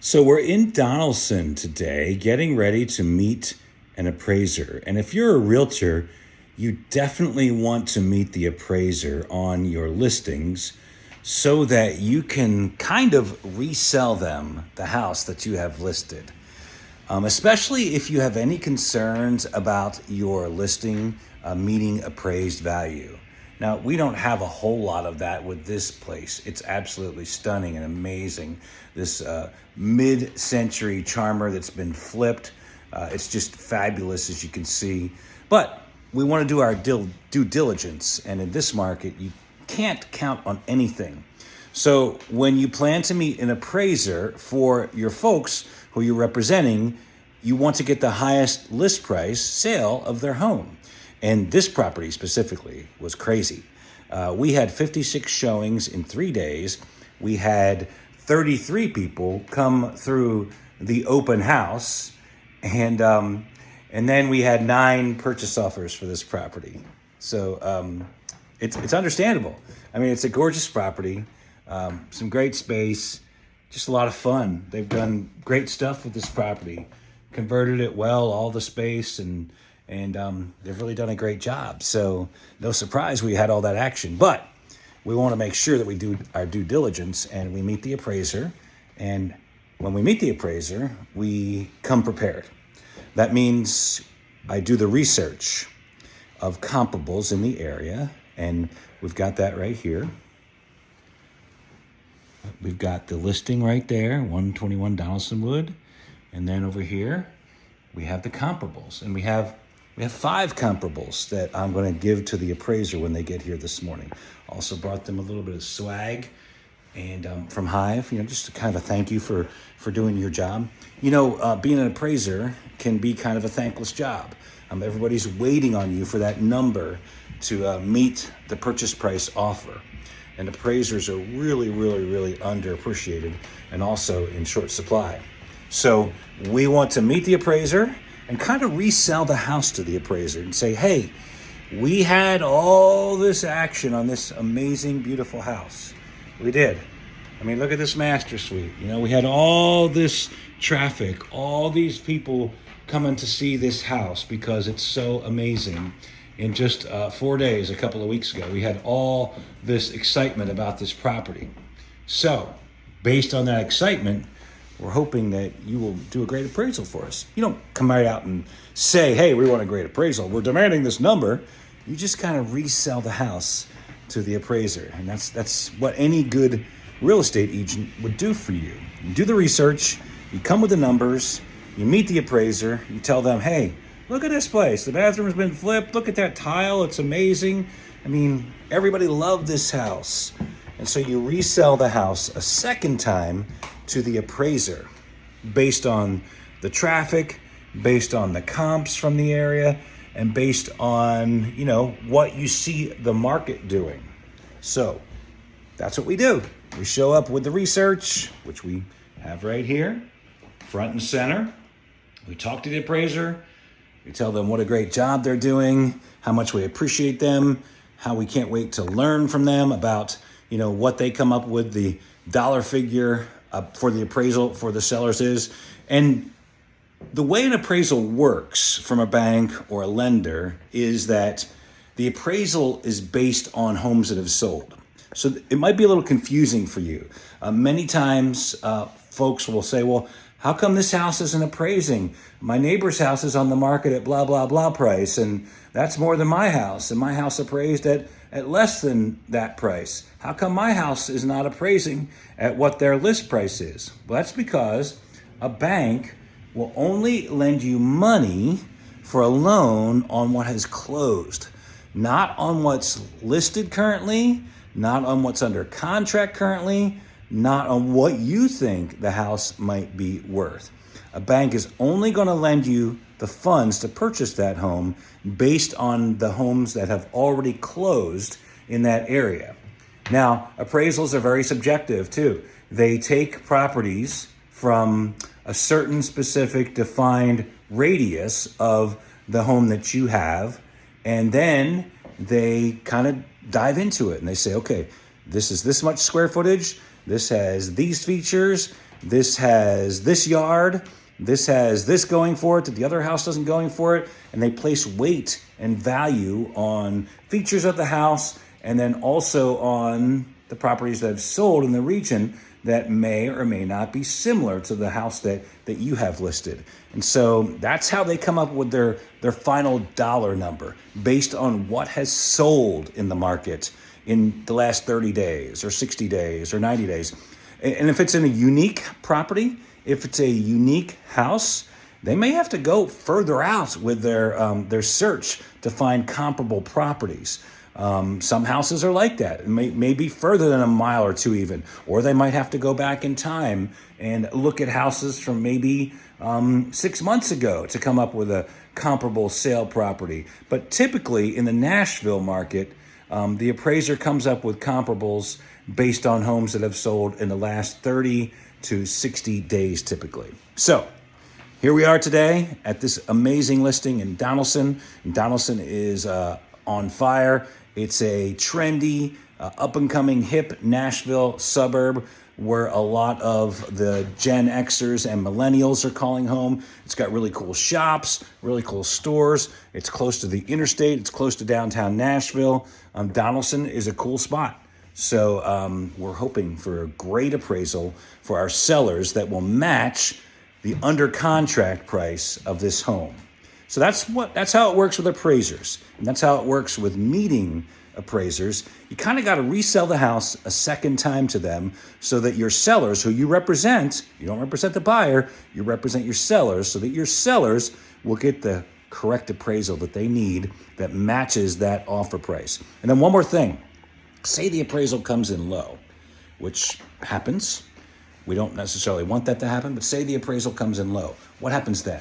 So we're in Donaldson today, getting ready to meet an appraiser. And if you're a realtor, you definitely want to meet the appraiser on your listings so that you can kind of resell them the house that you have listed. Especially if you have any concerns about your listing meeting appraised value. Now, we don't have a whole lot of that with this place. It's absolutely stunning and amazing. This mid-century charmer that's been flipped. It's just fabulous, as you can see. But we want to do our due diligence, and in this market, you can't count on anything. So when you plan to meet an appraiser for your folks who you're representing, you want to get the highest list price sale of their home. And this property specifically was crazy. We had 56 showings in 3 days. We had 33 people come through the open house, and then we had 9 purchase offers for this property. So it's understandable. I mean, it's a gorgeous property, some great space, just a lot of fun. They've done great stuff with this property, converted it well, all the space, and they've really done a great job. So no surprise we had all that action. But we want to make sure that we do our due diligence and we meet the appraiser. And when we meet the appraiser, we come prepared. That means I do the research of comparables in the area. And we've got that right here. We've got the listing right there, 121 Donaldson Wood. And then over here, we have the comparables. And we have 5 comparables that I'm going to give to the appraiser when they get here this morning. Also brought them a little bit of swag and from Hive, just kind of a thank you for doing your job. Being an appraiser can be kind of a thankless job. Everybody's waiting on you for that number to meet the purchase price offer. And appraisers are really, really, really underappreciated and also in short supply. So we want to meet the appraiser and kind of resell the house to the appraiser and say, hey, we had all this action on this amazing, beautiful house. We did. I mean, look at this master suite. We had all this traffic, all these people coming to see this house because it's so amazing. In just 4 days, a couple of weeks ago, we had all this excitement about this property. So, based on that excitement, we're hoping that you will do a great appraisal for us. You don't come right out and say, hey, we want a great appraisal. We're demanding this number. You just kind of resell the house to the appraiser. And that's what any good real estate agent would do for you. You do the research, you come with the numbers, you meet the appraiser, you tell them, hey, look at this place. The bathroom's been flipped. Look at that tile. It's amazing. I mean, everybody loved this house. And so you resell the house a second time to the appraiser based on the traffic, based on the comps from the area, and based on, what you see the market doing. So that's what we do. We show up with the research, which we have right here, front and center. We talk to the appraiser. We tell them what a great job they're doing, how much we appreciate them, how we can't wait to learn from them about, what they come up with, the dollar figure for the appraisal for the sellers is. And the way an appraisal works from a bank or a lender is that the appraisal is based on homes that have sold. So it might be a little confusing for you. Many times folks will say, well, how come this house isn't appraising? My neighbor's house is on the market at blah, blah, blah price, and that's more than my house, and my house appraised at less than that price. How come my house is not appraising at what their list price is? Well, that's because a bank will only lend you money for a loan on what has closed, not on what's listed currently, not on what's under contract currently, not on what you think the house might be worth. A bank is only going to lend you the funds to purchase that home based on the homes that have already closed in that area. Now, appraisals are very subjective too. They take properties from a certain specific defined radius of the home that you have, and then they kind of dive into it and they say, okay, this is this much square footage, this has these features, this has this yard, this has this going for it that the other house doesn't going for it, and they place weight and value on features of the house and then also on the properties that have sold in the region that may or may not be similar to the house that you have listed. And so that's how they come up with their final dollar number based on what has sold in the market in the last 30 days or 60 days or 90 days. And if it's in a unique property, if it's a unique house, they may have to go further out with their search to find comparable properties. Some houses are like that. It may be further than a mile or two even, or they might have to go back in time and look at houses from maybe 6 months ago to come up with a comparable sale property. But typically in the Nashville market, the appraiser comes up with comparables based on homes that have sold in the last 30 to 60 days typically. So here we are today at this amazing listing in Donaldson. And Donaldson is on fire. It's a trendy, up-and-coming, hip Nashville suburb where a lot of the Gen Xers and millennials are calling home. It's got really cool shops, really cool stores. It's close to the interstate. It's close to downtown Nashville. Donaldson is a cool spot. So we're hoping for a great appraisal for our sellers that will match the under contract price of this home. So that's how it works with appraisers. And that's how it works with meeting appraisers. You kind of got to resell the house a second time to them so that your sellers, who you represent, you don't represent the buyer, you represent your sellers, so that your sellers will get the correct appraisal that they need that matches that offer price. And then one more thing. Say the appraisal comes in low, which happens. We don't necessarily want that to happen, but say the appraisal comes in low. What happens then?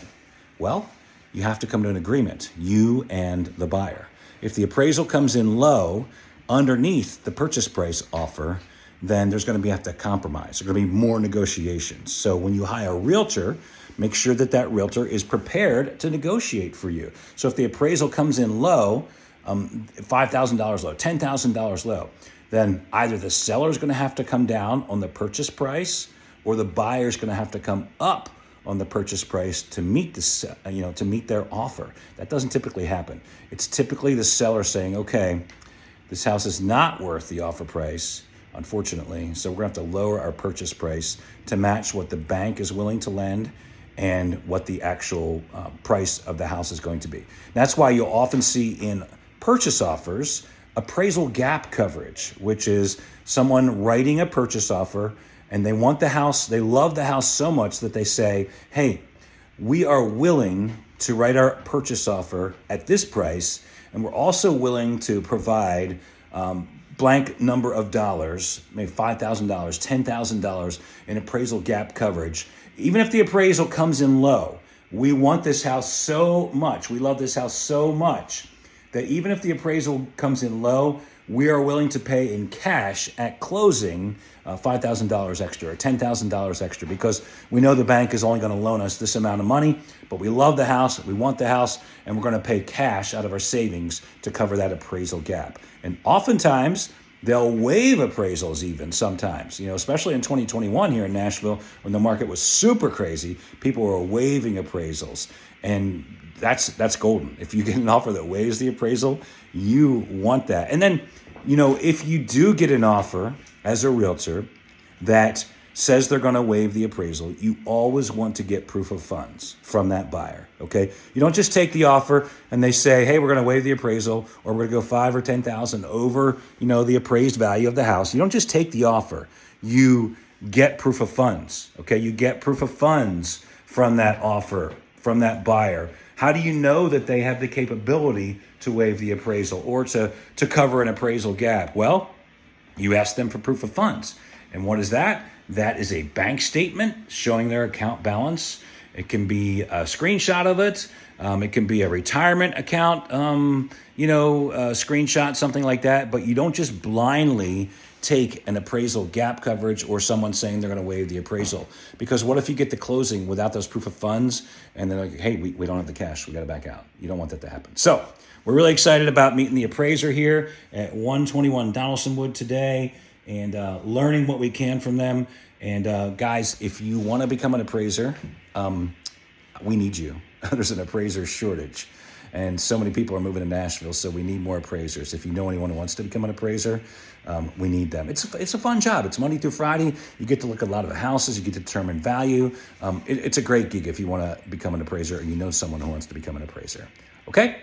Well, you have to come to an agreement, you and the buyer. If the appraisal comes in low underneath the purchase price offer, then there's going to have to compromise. There's going to be more negotiations. So when you hire a realtor, make sure that realtor is prepared to negotiate for you. So if the appraisal comes in low, $5,000 low, $10,000 low, then either the seller's going to have to come down on the purchase price or the buyer's going to have to come up on the purchase price to meet to meet their offer. That doesn't typically happen. It's typically the seller saying, okay, this house is not worth the offer price, unfortunately, so we're gonna have to lower our purchase price to match what the bank is willing to lend and what the actual price of the house is going to be. That's why you'll often see in purchase offers appraisal gap coverage, which is someone writing a purchase offer and they want the house, they love the house so much that they say, hey, we are willing to write our purchase offer at this price, and we're also willing to provide blank number of dollars, maybe $5,000, $10,000 in appraisal gap coverage. Even if the appraisal comes in low, we want this house so much, we love this house so much, that even if the appraisal comes in low, we are willing to pay in cash at closing $5,000 extra or $10,000 extra because we know the bank is only going to loan us this amount of money, but we love the house, we want the house, and we're going to pay cash out of our savings to cover that appraisal gap. And oftentimes, they'll waive appraisals even sometimes, especially in 2021 here in Nashville when the market was super crazy, people were waiving appraisals. And that's golden. If you get an offer that waives the appraisal, you want that. And then, if you do get an offer as a realtor that says they're going to waive the appraisal, you always want to get proof of funds from that buyer, okay? You don't just take the offer and they say, hey, we're going to waive the appraisal or we're going to go 5 or 10,000 over, the appraised value of the house. You don't just take the offer. You get proof of funds, okay? You get proof of funds from that offer, from that buyer. How do you know that they have the capability to waive the appraisal or to cover an appraisal gap? Well, you ask them for proof of funds. And what is that? That is a bank statement showing their account balance. It can be a screenshot of it. It can be a retirement account, screenshot, something like that. But you don't just blindly take an appraisal gap coverage or someone saying they're going to waive the appraisal. Because what if you get the closing without those proof of funds and they're like, hey, we don't have the cash, we got to back out. You don't want that to happen. So we're really excited about meeting the appraiser here at 121 Donaldsonwood today. and learning what we can from them. And guys, if you want to become an appraiser, we need you. There's an appraiser shortage. And so many people are moving to Nashville, so we need more appraisers. If you know anyone who wants to become an appraiser, we need them. It's a fun job. It's Monday through Friday. You get to look at a lot of the houses. You get to determine value. It's a great gig if you want to become an appraiser or you know someone who wants to become an appraiser. Okay?